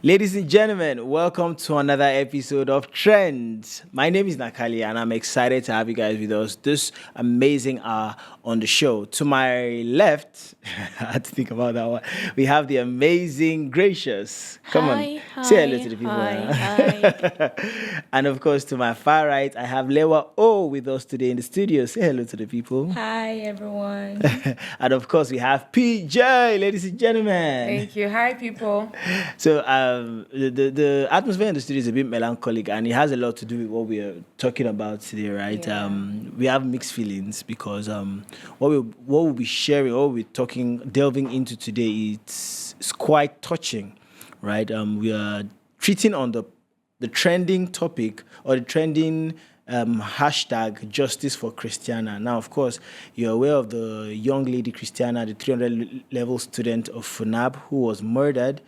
Ladies and gentlemen, welcome to another episode of Trends. My name is Nakali and I'm excited to have you guys with us this amazing hour on the show. To my left, I had to think about that one. We have the amazing Gracious. Come on, Hi, say hello hi, to the people. hi. And of course, to my far right, I have Lewa O with us today in the studio. Say hello to the people. Hi, everyone. And of course, we have PJ, ladies and gentlemen. Thank you. Hi, people. So the atmosphere in the studio is a bit melancholic, and it has a lot to do with what we are talking about today, right? Yeah. We have mixed feelings because what we'll be sharing, what we're delving into today, it's quite touching, right? We are treating on the trending topic or the trending hashtag justice for Christiana. Now, of course, you're aware of the young lady Christiana, the 300 level student of FUNAB, who was murdered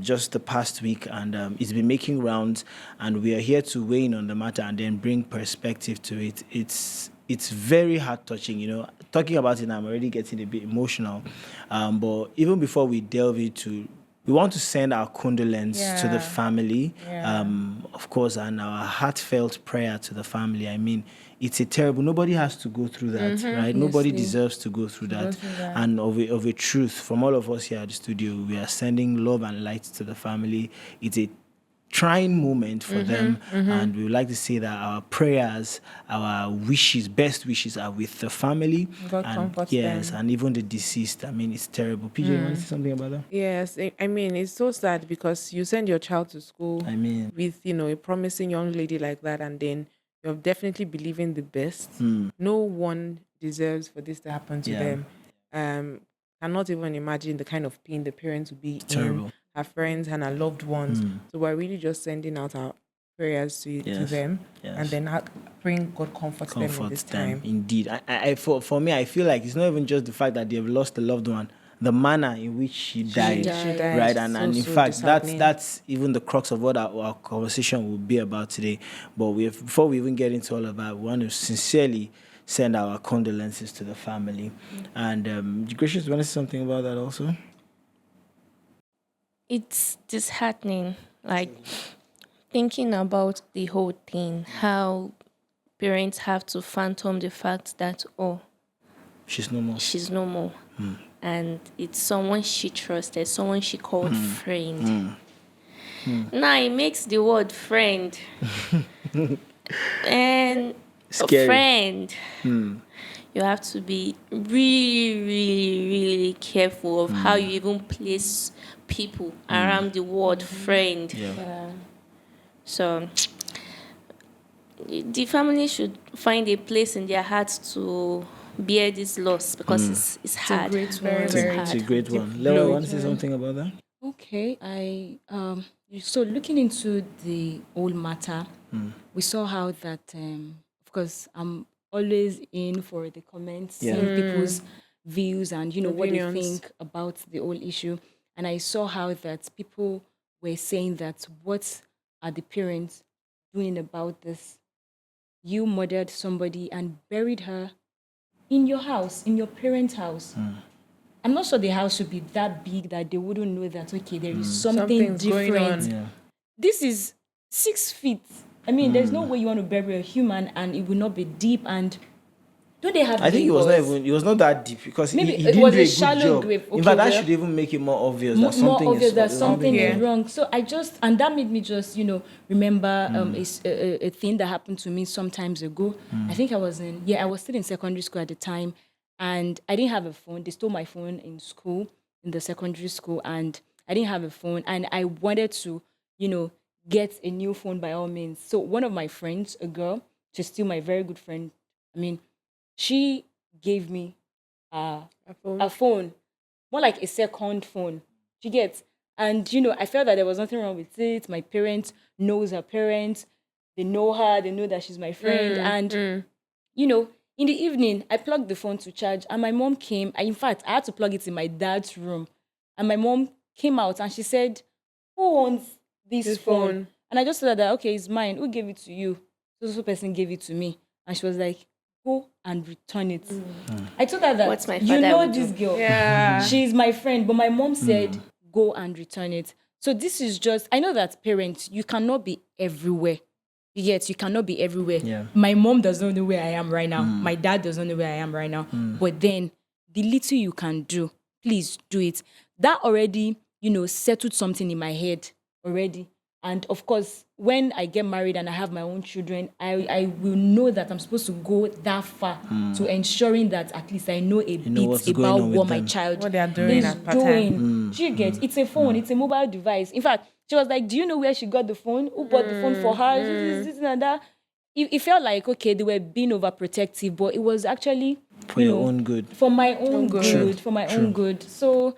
just the past week, and it's been making rounds. And we are here to weigh in on the matter and then bring perspective to it. It's very heart touching, Talking about it, I'm already getting a bit emotional. But even before we delve into, we want to send our condolences to the family, of course, and our heartfelt prayer to the family. I mean, it's a terrible. Nobody has to go through that, right? Nobody deserves to go through that. And of a truth, from all of us here at the studio, we are sending love and light to the family. It's a trying moment for them, and we would like to say that our prayers, our wishes, best wishes are with the family. God and comforts yes, them. and even the deceased. I mean, it's terrible. PJ, you want to say something about that? Yes, I mean, it's so sad because you send your child to school I mean, with, a promising young lady like that, and then you're definitely believing the best. No one deserves for this to happen to them. Cannot even imagine the kind of pain the parents will be terrible. in, our friends and our loved ones. So we're really just sending out our prayers to Yes. them, Yes. and then praying God comforts them in this time. Indeed. For me, I feel like it's not even just the fact that they've lost a loved one, the manner in which she died, died. right? And in So fact, disheartening. that's even the crux of what our conversation will be about today. But before we even get into all of that, we want to sincerely send our condolences to the family. And Gracious, do you want to say something about that also? It's disheartening, like thinking about the whole thing, how parents have to phantom the fact that, oh, She's no more. she's no more. And it's someone she trusted, someone she called friend. Now it makes the word friend. And Scary. a friend. You have to be really, really, really careful of how you even place people around the word friend. Yeah. So the family should find a place in their hearts to bear this loss because it's hard. great one. It's Very It's a hard. great one. Lewa, you want to say something about that? Okay, so looking into the whole matter, we saw how that of course I'm always in for the comments, seeing people's views and what they Opinions. think about the whole issue. And I saw how that people were saying that what are the parents doing about this? You murdered somebody and buried her in your house, in your parents' house. I'm not sure the house should be that big that they wouldn't know that, okay, there is something Something's going different. on. Yeah. This is 6 feet. I mean, there's no way you want to bury a human and it will not be deep. And do they have I think it was neighbors? it was not that deep because Maybe he it didn't was do a a good shallow job. grave. In Okay, fact, that well, should even make it more obvious more that something obvious is that something Yeah. is wrong. So and that made me just, remember a thing that happened to me some times ago. I think I was still in secondary school at the time, and I didn't have a phone. They stole my phone in school, in the secondary school, and I didn't have a phone, and I wanted to, get a new phone by all means. So one of my friends, a girl, she's still my very good friend. I mean, she gave me a phone, more like a second phone. She gets, and I felt that there was nothing wrong with it. My parents knows her parents, they know her, they know that she's my friend, and in the evening I plugged the phone to charge, and my mom came. In fact, I had to plug it in my dad's room, and my mom came out and she said, "Who owns this phone?" And I just told her that, okay, it's mine. Who gave it to you? So person gave it to me, and she was like, go and return it. I told her that, What my you father know would this do. girl. Yeah. She's my friend. But my mom said, go and return it. So this is just, I know that parents, you cannot be everywhere. Yes, you cannot be everywhere. Yeah. My mom does not know where I am right now. My dad does not know where I am right now. But then the little you can do, please do it. That already, settled something in my head already. And of course, when I get married and I have my own children, I will know that I'm supposed to go that far to ensuring that at least I know a what's bit going about on with what my them. child What they are doing is at part time. Do you get? It's a phone. It's a mobile device. In fact, she was like, "Do you know where she got the phone? Who bought the phone for her? This and that." It felt like, okay, they were being overprotective, but it was actually For your own good. for my own good, True. for my own good. So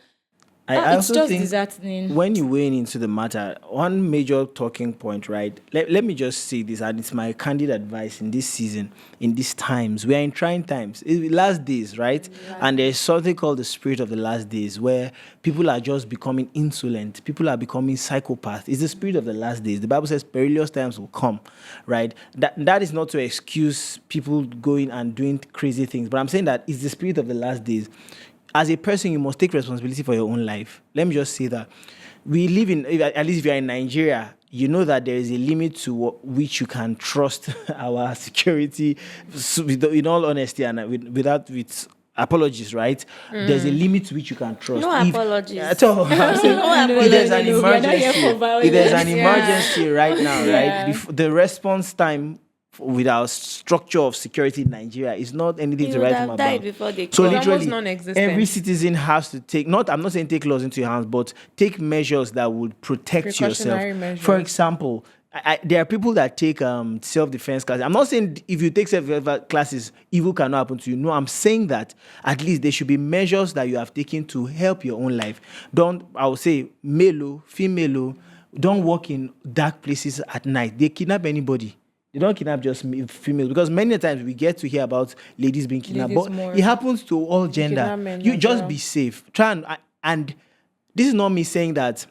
I it's also just think disheartening. when you weigh into the matter, one major talking point, right? Let me just say this, and it's my candid advice in this season, in these times. We are in trying times. It's last days, right? And there's something called the spirit of the last days, where people are just becoming insolent. People are becoming psychopaths. It's the spirit of the last days. The Bible says perilous times will come, right? That is not to excuse people going and doing crazy things, but I'm saying that it's the spirit of the last days. As a person, you must take responsibility for your own life. Let me just say that. We live in, at least if you're in Nigeria, you know that there is a limit to which you can trust our security, in all honesty and with apologies, right? There's a limit to which you can trust. No apologies. At all. I'm saying, if there's an We are not here for emergency, violence. if there's an emergency right now, Yeah. right? The response time with our structure of security in Nigeria is not anything You to would write have home died about. before they So came. It's almost literally, non-existent. every citizen has to take, I'm not saying take laws into your hands, but take measures that would protect yourself. Precautionary measures. For example, there are people that take self-defense classes. I'm not saying if you take self-defense classes, evil cannot happen to you. No, I'm saying that at least there should be measures that you have taken to help your own life. I would say, male, female, don't walk in dark places at night. They kidnap anybody. They don't kidnap just females, because many times we get to hear about ladies being kidnapped, Ladies but more. it happens to all gender. kidnap men You as just well. be safe. Try and this is not me saying that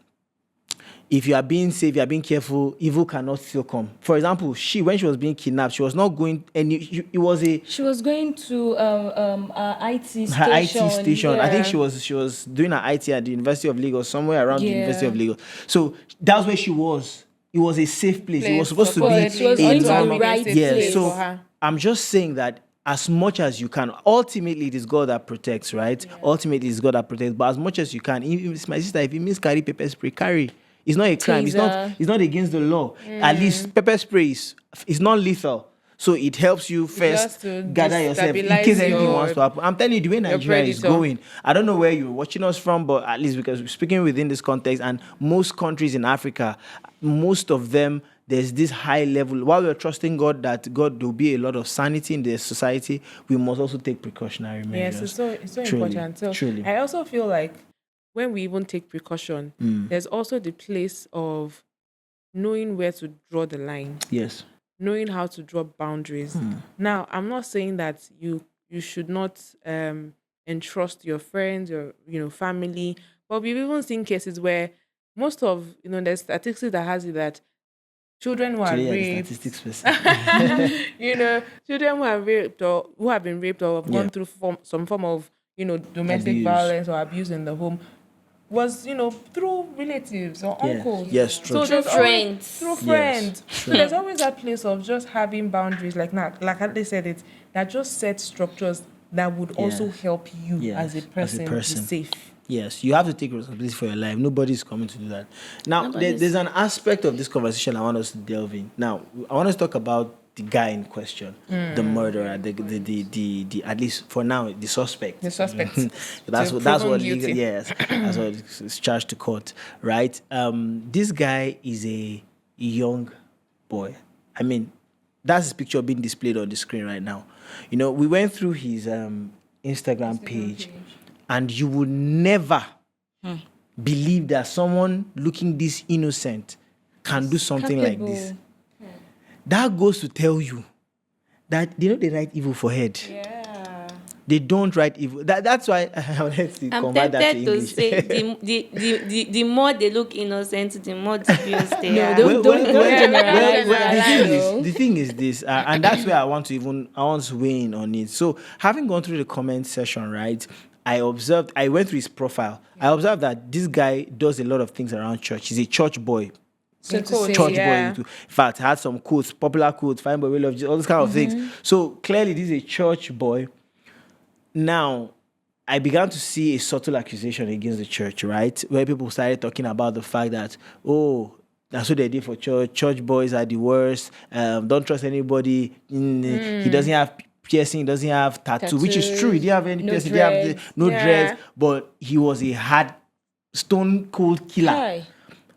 if you are being safe, you are being careful, evil cannot still come. For example, when she was being kidnapped, she was not going it was She was going to IT station. her IT station. I think Yeah. she was doing her IT at the University of Lagos, somewhere around the Yeah. University of Lagos. So that's where she was. It was a safe place. It was supposed to be But she was a going to the normal. right Yeah, place. so for her. I'm just saying that as much as you can, ultimately it is God that protects, right? Ultimately it's God that protects, but as much as you can, my sister, if it means carry pepper spray, carry. It's not a crime. Taser. It's not against the law. At least pepper spray is not lethal. So it helps you Just first to gather yourself in destabilize case anything your- wants to happen. I'm telling you, the way Nigeria is predator. going, I don't know where you're watching us from, but at least because we're speaking within this context, and most countries in Africa, most of them, there's this high level. While we're trusting God that God will be a lot of sanity in the society, we must also take precautionary measures. Yes, it's so Truly, important. So truly. I also feel like when we even take precaution, there's also the place of knowing where to draw the line, Yes. knowing how to draw boundaries. Now, I'm not saying that you should not entrust your friends, your family, but we've even seen cases where most of there's statistics that has it that children who are Today, raped, the statistics person. children who are raped or who have been raped or have Yeah. gone through some form of domestic Abuse. violence or abuse in the home was through relatives or Yeah. uncles. Yes, true. So there's always- Friends. through Yes, friends. So true. there's always that place of just having boundaries, like they said it, that just set structures that would also Yes. help you Yes, as a person, be person. safe. Yes, you have to take responsibility for your life. Nobody's coming to do that. Now, there's an aspect of this conversation I want us to delve in. Now, I want us to talk about the guy in question, the murderer, the at least for now, the suspect. The suspect. that's So what proven legal, guilty. yes, that's what is charged to court, right? This guy is a young boy. I mean, that's his picture being displayed on the screen right now. We went through his Instagram page. And you would never believe that someone looking this innocent can do something like this. That goes to tell you that they write evil for head. Yeah. They don't write evil. That's why let's see, I'm convert that to tempted to English. say the more they look innocent, the more dubious they are. don't generalize that, The thing is this, and that's where I want to weigh in on it. So, having gone through the comment section, right, I went through his profile. I observed that this guy does a lot of things around church. He's a church boy. So to say, Church yeah. boy. In fact, had some quotes, popular quotes, fine boy, we love Jesus, all those kind of things. So clearly, this is a church boy. Now, I began to see a subtle accusation against the church, right? Where people started talking about the fact that, oh, that's what they did for church. Church boys are the worst. Don't trust anybody. He doesn't have piercing. He doesn't have tattoo, which is true. He didn't have any no piercing. He didn't have dreads. no Yeah. dreads. But he was a hard, stone cold killer. Hi.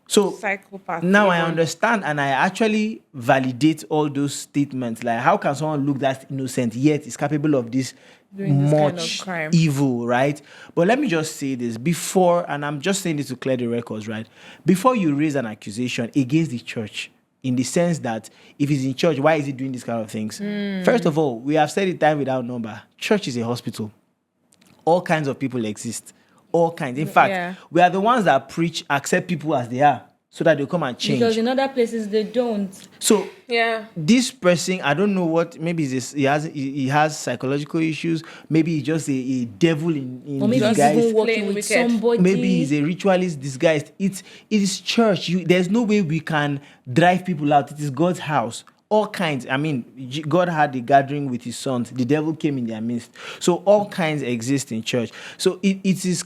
So Psychopath. now I even. understand and I actually validate all those statements. Like, how can someone look that innocent yet is capable of this Doing this kind of much crime. evil, right? But let me just say this before, and I'm just saying this to clear the records, right? Before you raise an accusation against the church, in the sense that if he's in church, why is he doing these kind of things? First of all, we have said it time without number. Church is a hospital. All kinds of people exist. All kinds. In fact, Yeah. we are the ones that preach, accept people as they are, so that they'll come and change. Because in other places they don't. So Yeah. this person, I don't know what, maybe he has psychological issues. Maybe he's just a devil in Or maybe he's disguise. even working Plain with wicked. somebody. Maybe he's a ritualist disguised. It is church. There's no way we can drive people out. It is God's house. All kinds. I mean, God had a gathering with his sons. The devil came in their midst. So all kinds exist in church. So it is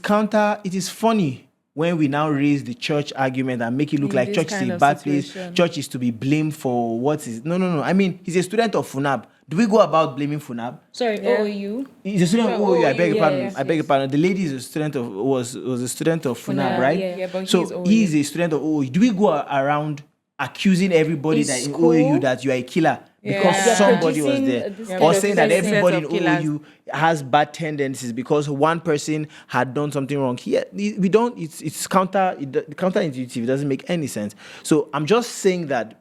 funny when we now raise the church argument and make it look In like this church is kind a of bad place. situation. Church is to be blamed for what is. No. I mean, he's a student of FUNAB. Do we go about blaming FUNAB? Sorry, Yeah. OOU. He's a student of Yeah, OU. I beg your yeah, pardon. yes, I beg your pardon. The lady is a student of was a student of FUNAB, FUNAB, right? yeah. Yeah, but so he's OU. he's a student of OU. Do we go around accusing everybody In that in school? OU that you are a killer because Yeah. somebody was Producing, there, this Yeah, or because saying that there's a set everybody of in killers. OU has bad tendencies because one person had done something wrong? Here, we don't. It's counterintuitive. It doesn't make any sense. So I'm just saying that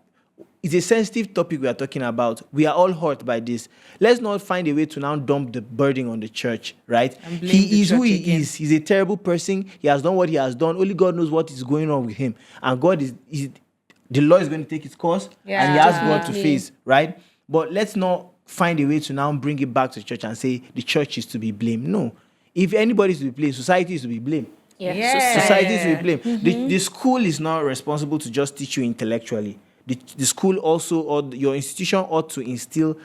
it's a sensitive topic we are talking about. We are all hurt by this. Let's not find a way to now dump the burden on the church, right? And blame the He is who church he again. is. He's a terrible person. He has done what he has done. Only God knows what is going on with him. And God is the law is going to take its course, and he has God to Definitely. face, right? But let's not find a way to now bring it back to the church and say the church is to be blamed. No. If anybody is to be blamed, society is to be blamed. Yeah. Yeah. Society is to be blamed. The school is not responsible to just teach you intellectually. The school also, or your institution ought to instill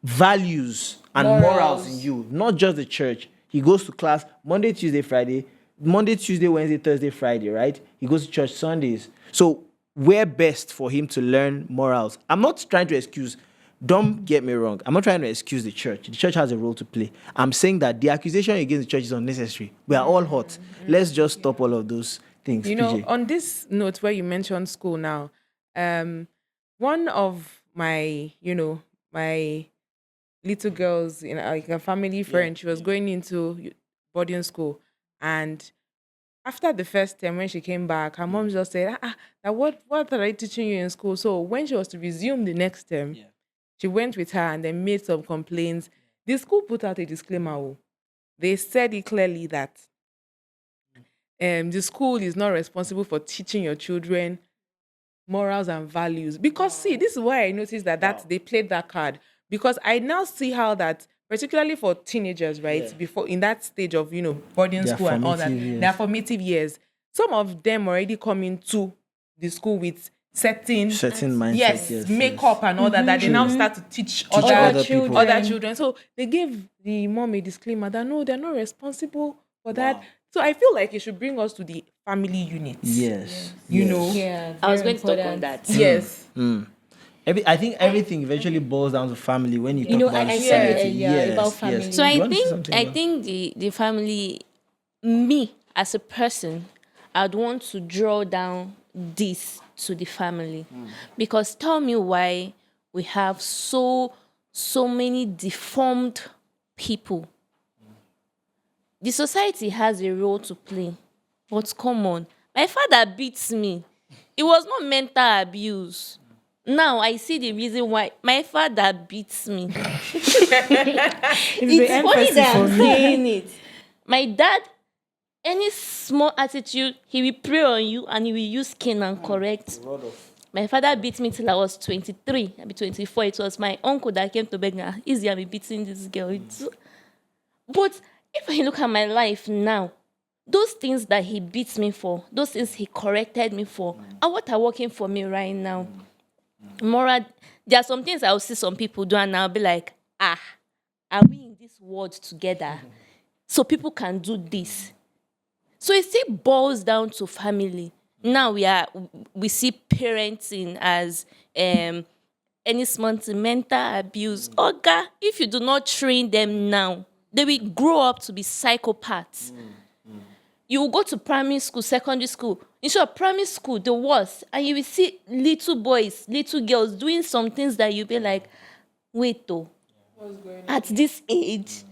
values and morals in you, not just the church. He goes to class Monday, Tuesday, Friday, Monday, Tuesday, Wednesday, Thursday, Friday, right? He goes to church Sundays. So where best for him to learn morals? I'm not trying to excuse, don't get me wrong. I'm not trying to excuse the church. The church has a role to play. I'm saying that the accusation against the church is unnecessary. We are all hot. Let's just stop all of those things. You know, PJ. on this note where you mentioned school now, one of my, my little girls in like a family friend, she was going into boarding school, and after the first term when she came back, her mom just said, now what are they teaching you in school? So when she was to resume the next term, she went with her and then made some complaints. The school put out a disclaimer. They said it clearly that the school is not responsible for teaching your children morals and values. Because see, this is why I noticed that they played that card. Because I now see how that, particularly for teenagers, right, before in that stage of boarding Their school and all that, formative years. their formative years, some of them already come into the school with certain mindset. makeup and all that they now start to teach Teach other other people. other children. So they gave the mom a disclaimer that no, they're not responsible for that. So I feel like it should bring us to the family unit. Yes. You know? Yeah, I was very going to talk on important. that. Yes. I think everything eventually boils down to family when you talk know, about I society. said it earlier about family. So You I want to say think something I about- think the family, me as a person, I'd want to draw down this to the family, because tell me why we have so many deformed people. The society has a role to play, but come on, my father beats me. It was not mental abuse. Now I see the reason why my father beats me. It's funny that I'm saying it. My dad, any small attitude, he will pray on you and he will use cane and correct. My father beat me till I was 23. I'll be 24. It was my uncle that came to beg me, easy, I'll be beating this girl. But if I look at my life now, those things that he beats me for, those things he corrected me for, are what are working for me right now. Moral, there are some things I'll see some people do and I'll be like, are we in this world together? So people can do this. So it still boils down to family. Now we see parenting as any small mental abuse. Oga, if you do not train them now, they will grow up to be psychopaths. You will go to primary school, secondary school. In short, primary school, the worst. And you will see little boys, little girls doing some things that you'll be like, wait though, at this age,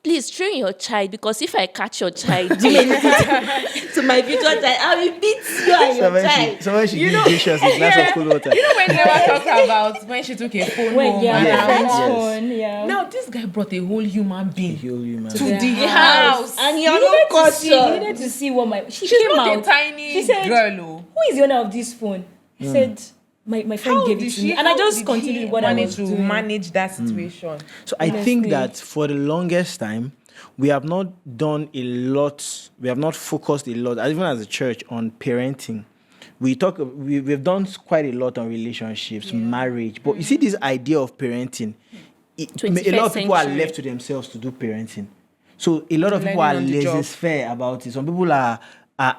please train your child, because if I catch your child doing anything to my future child, I will beat you and your child. Someone should give gracious a glass of cold water. You know when they were talking about when she took a phone home Yeah, and Yes, her friend's mom- yes. phone, yeah. Now this guy brought a whole human being Man. to the Yeah. house. And You you're needed not to see. You caution. needed to see what my. She She's came not out. a tiny She said, girl. Oh. "Who is the owner of this phone?" I said, "My friend How gave did it to she? me," and I how just did continued she what I manage was to doing. manage that situation. So I think Honestly. that for the longest time, we have not done a lot. We have not focused a lot, even as a church, on parenting. We've done quite a lot on relationships, marriage. But you see, this idea of parenting, a lot of 21st people are century. left to themselves to do parenting. So a lot of people Learning are on the job. laissez-faire about it. Some people are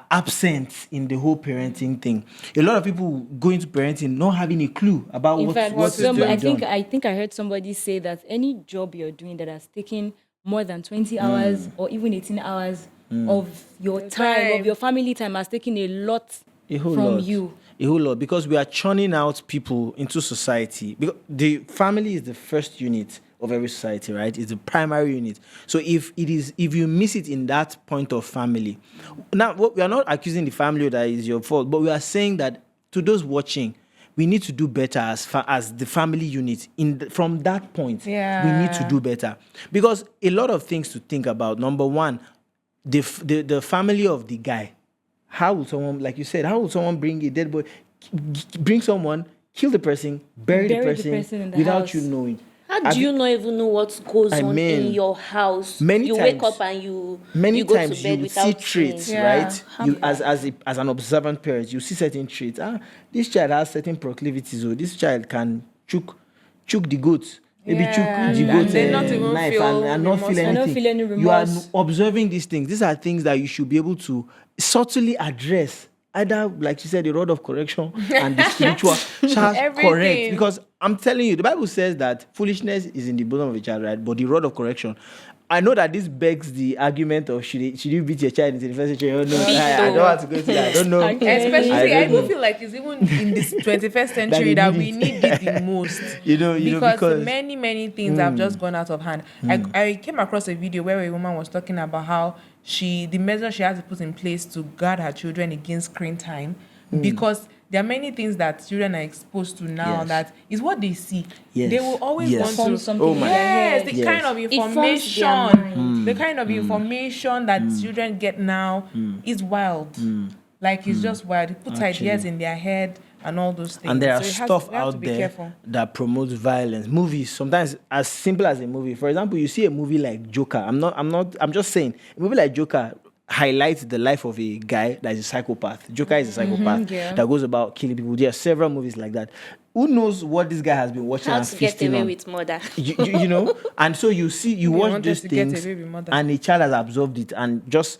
absent in the whole parenting thing. A lot of people go into parenting not having a clue about In what fact, is to be I done. think I heard somebody say that any job you're doing that has taken more than 20 hours or even 18 hours of your time, of your family time, has taken a lot A whole from lot. you. A whole lot, because we are churning out people into society. Because the family is the first unit of every society, right? It's the primary unit. So if you miss it in that point of family, now we are not accusing the family that is your fault, but we are saying that to those watching, we need to do better as the family unit. From that point, we need to Yeah. do better, because a lot of things to think about. Number one, the family of the guy. How would someone, like you said, how would someone bring a dead boy, bring someone, kill the person, bury the Bury the person, person in the without house. you knowing? How Have do you not even know what goes I on mean, in your house? many You wake times- up and you Many go times to bed you see without traits, seeing. right? How You, bad. as an observant parent, you see certain traits. This child has certain proclivities, or this child can choke the goat. Maybe choke Yeah, the and goat then not even knife feel and not feel remorseful. anything. And not feel any You are remorse. observing these things. These are things that you should be able to subtly address. Either, like you said, the rod of correction and the spiritual shall correct. Everything. Because I'm telling you, the Bible says that foolishness is in the bosom of a child, right? But the rod of correction. I know that this begs the argument of should you beat your child in the 21st century? Oh, no, I don't want to go to that. I don't know. Especially, I I don't even know. feel like it's even in this 21st century they that need we it. need it the most. because many things have just gone out of hand. I came across a video where a woman was talking about how the measure she had to put in place to guard her children against screen time, because there are many things that children are exposed to now Yes. that is what they see. Yes. They will always Yes. want Form to something Oh in my- their Yes, head. the Yes. kind of It forms information, their mind. the kind of information that children get now is wild. Like it's just wild. It puts ideas Actually. in their head and all those things. And there are So stuff we have to out be there careful. that promotes violence. Movies, sometimes as simple as a movie. For example, you see a movie like Joker. I'm just saying, a movie like Joker highlights the life of a guy that is a psychopath. Joker is a psychopath yeah. that goes about killing people. There are several movies like that. Who knows what this guy has been watching How and to get feasting away on? with murder. You know, and so you watch wanted these to get things, away with murder. and a child has absorbed it and just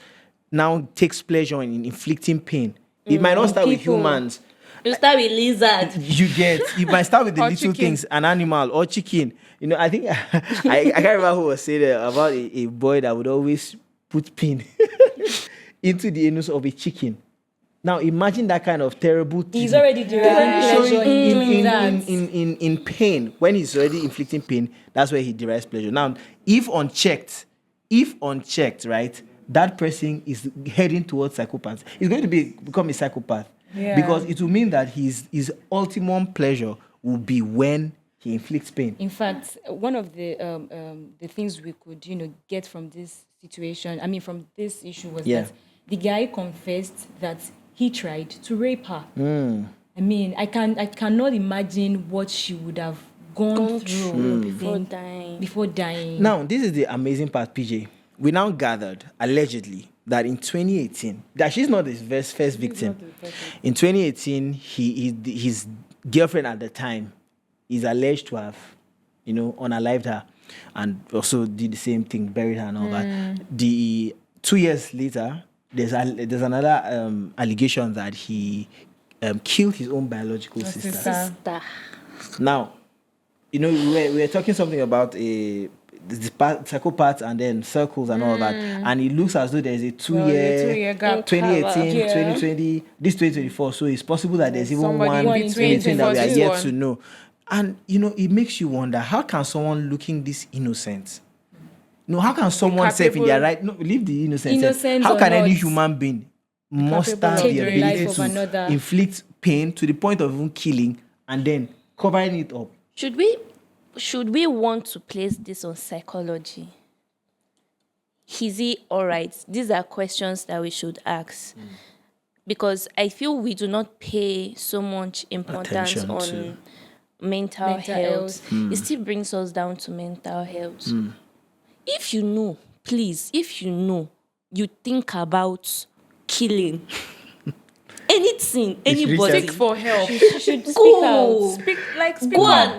now takes pleasure in inflicting pain. It might not start with people. humans. You start with lizard. You get. It might start with the Or little chicken. things, an animal or chicken. You know, I think I can't remember who was saying that about a boy that would always put pin into the anus of a chicken. Now imagine that kind of terrible thing. He's already deriving pleasure in doing that. in pain. When he's already inflicting pain, that's where he derives pleasure. Now, if unchecked, right, that person is heading towards psychopath. He's going to become a psychopath. Yeah. Because it will mean that his ultimate pleasure will be when he inflicts pain. In fact, one of the things we could, get from this situation, from this issue was Yeah. that the guy confessed that he tried to rape her. Mm. I cannot imagine what she would have gone through before dying. before dying. Now, this is the amazing part, PJ. We now gathered, allegedly, that in 2018, that she's not his first victim. In 2018, his girlfriend at the time is alleged to have, unalived her and also did the same thing, buried her and all that. The 2 years later, there's another allegation that he killed his own biological sister. Sister. Now, we were talking something about the psychopaths and then circles and all that, and it looks as though there's a 2-year gap. 2018, Yeah. 2020, this 2024. So it's possible that there's even somebody one in in between between that we are for this yet one. to know. And it makes you wonder, how can someone looking this innocent? No, how can someone say in capable- their right? No, leave the innocence. Innocence How or can any not, human being muster capable of the doing ability life of to another. inflict pain to the point of even killing and then covering it up? Should we want to place this on psychology? Is he all right? These are questions that we should ask. Because I feel we do not pay so much importance Attention on to mental Mental health. health. It still brings us down to mental health. If you know, you think about killing anything, anybody, Seek for help. Should speak go. out. Speak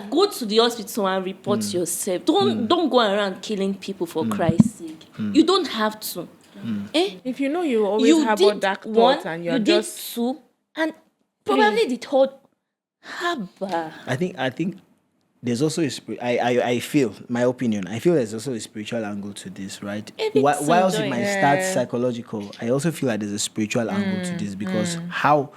Go to the hospital and report yourself. Don't go around killing people for Christ's sake. You don't have to. Eh? If you know you always You have did dark one, thoughts and you you're did just two, and probably the third. Haba. I think there's also I feel, my opinion, I feel there's also a spiritual angle to this, right? Everything Whilst it doing. might start psychological, I also feel like there's a spiritual angle to this, because how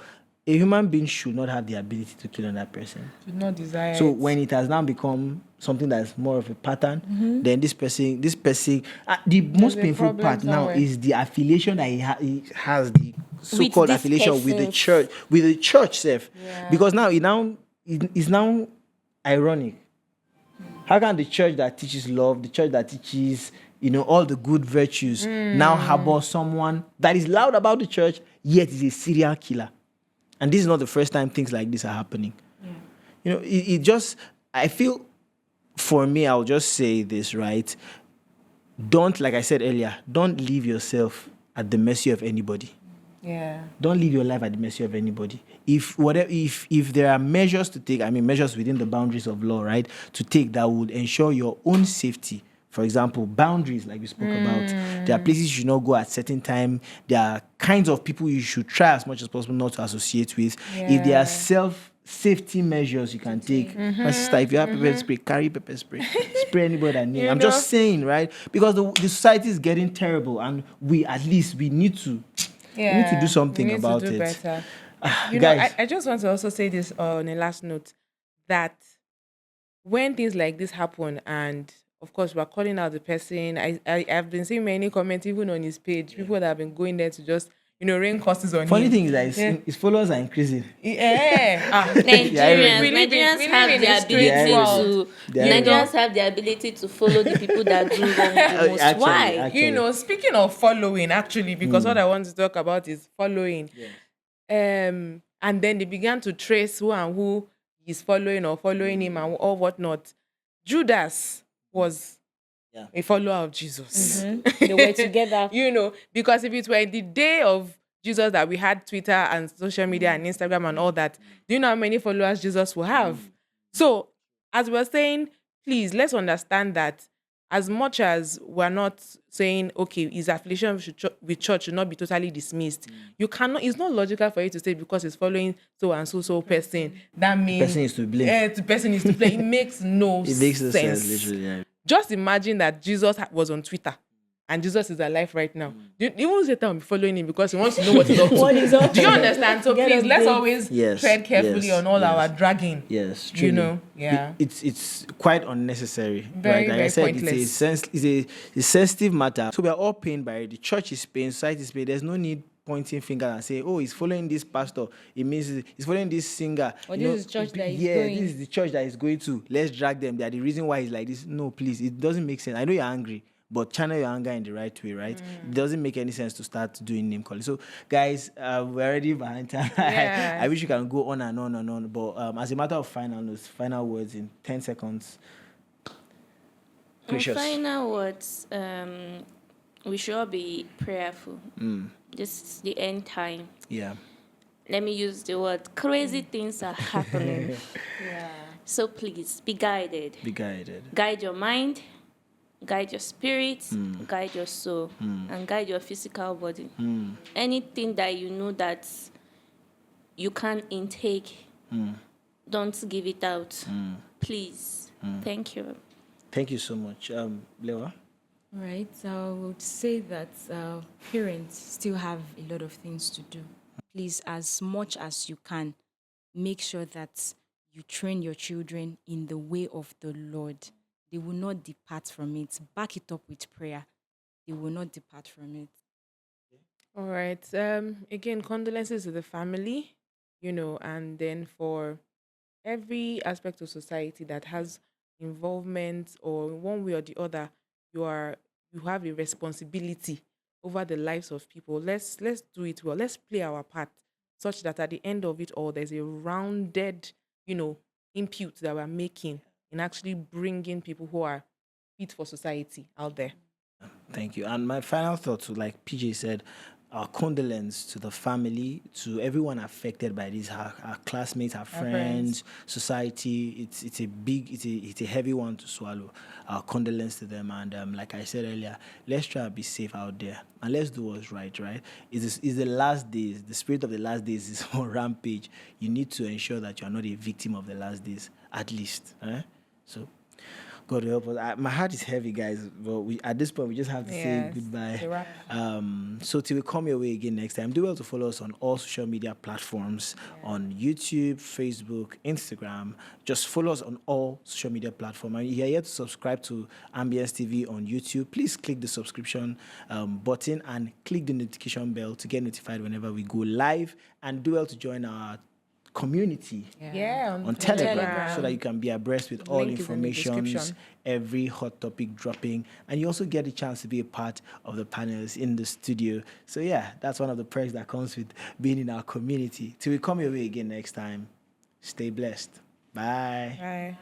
a human being should not have the ability to kill another person. do not desire. So it. when it has now become something that's more of a pattern, then this person, the most a painful problem part now somewhere. is the affiliation that he has, the so-called this affiliation with the person. church self. Because now it's now ironic. How can the church that teaches love, the church that teaches all the good virtues, now harbor someone that is loud about the church yet is a serial killer? And this is not the first time things like this are happening. It just, I feel, for me, I'll just say this, right? Don't, like I said earlier, don't leave yourself at the mercy of anybody. Yeah. Don't leave your life at the mercy of anybody. If there are measures to take, measures within the boundaries of law, right, to take that would ensure your own safety. For example, boundaries, like we spoke about. There are places you should not go at certain time. There are kinds of people you should try as much as possible not to associate with. If there are self-safety measures you can take. My sister, if you have pepper spray, carry pepper spray. Spray anybody that needs. I'm just saying, right? Because the society is getting terrible, and we need to do something we need about to do it. better. Guys, I just want to also say this on a last note, that when things like this happen, and of course we're calling out the person, I've been seeing many comments even on his page, people that have been going there to just rain curses on funny him. thing is that his followers are increasing. Nigerians, We live in- Nigerians we have live in the a strange ability world. to Nigerians have the ability to follow the people that do wrong the most. Actually, Why? actually. Speaking of following, actually, because what I want to talk about is following. And then they began to trace who and who is following or following him and or whatnot. Judas was a follower of Jesus. They were together. Because if it were the day of Jesus that we had Twitter and social media and Instagram and all that, do you know how many followers Jesus will have? So, as we're saying, please, let's understand that as much as we're not saying, okay, his affiliation with church should not be totally dismissed, you cannot, it's not logical for you to say because he's following so and so person, that means person is to blame. The person is to blame. It makes no It makes no sense. sense, literally. Yeah. Just imagine that Jesus was on Twitter and Jesus is alive right now. Even Satan will be following him because he wants to know what he's up to. What is up Do you to? understand? So Get please, let's updates. always Yes, tread carefully yes, on all yes. our dragging. Yes, You truly. know, yeah. It's quite unnecessary. Very, right? Like very I said, pointless. it's a sensitive matter. So we are all paying by it. The church is paying, society is paying. There's no need pointing finger and say, oh, he's following this pastor. It means he's following this singer. Or You this is church that he's yeah, going. this is the church that he's going to. Let's drag them. They are the reason why he's like this. No, please. It doesn't make sense. I know you're angry, but channel your anger in the right way, right? It doesn't make any sense to start doing name calling. So, guys, we're already behind time. Yes. I wish you can go on and on and on, but as a matter of final notes, final words in 10 seconds. In Precious. final words, we should all be prayerful. This is the end time. Yeah. Let me use the word crazy things are happening. Yeah. So please be guided. Be guided. Guide your mind, guide your spirit, guide your soul, and guide your physical body. Anything that you know that you can intake, don't give it out. Please. Thank you. Thank you so much. Lewa? Right. So I would say that parents still have a lot of things to do. Please, as much as you can, make sure that you train your children in the way of the Lord. They will not depart from it. Back it up with prayer. They will not depart from it. All right. Again, condolences to the family, and then for every aspect of society that has involvement or one way or the other, you have a responsibility over the lives of people. Let's do it well. Let's play our part such that at the end of it all, there's a rounded, input that we're making in actually bringing people who are fit for society out there. Thank you. And my final thought, like PJ said, our condolence to the family, to everyone affected by this, our classmates, our friends, society. It's a heavy one to swallow. Our condolence to them, and like I said earlier, let's try to be safe out there, and let's do what's right. Right? It's the last days. The spirit of the last days is on rampage. You need to ensure that you are not a victim of the last days, at least. So. God will help us. My heart is heavy, guys. But at this point, we just have to say goodbye. So till we come your way again next time, do well to follow us on all social media platforms, on YouTube, Facebook, Instagram. Just follow us on all social media platforms. And if you're here to subscribe to Ambience TV on YouTube, please click the subscription button and click the notification bell to get notified whenever we go live. And do well to join our community on Telegram, so that you can be abreast with all information, every hot topic dropping, and you also get a chance to be a part of the panels in the studio. So yeah, that's one of the perks that comes with being in our community. Till we come your way again next time, stay blessed. Bye. Bye.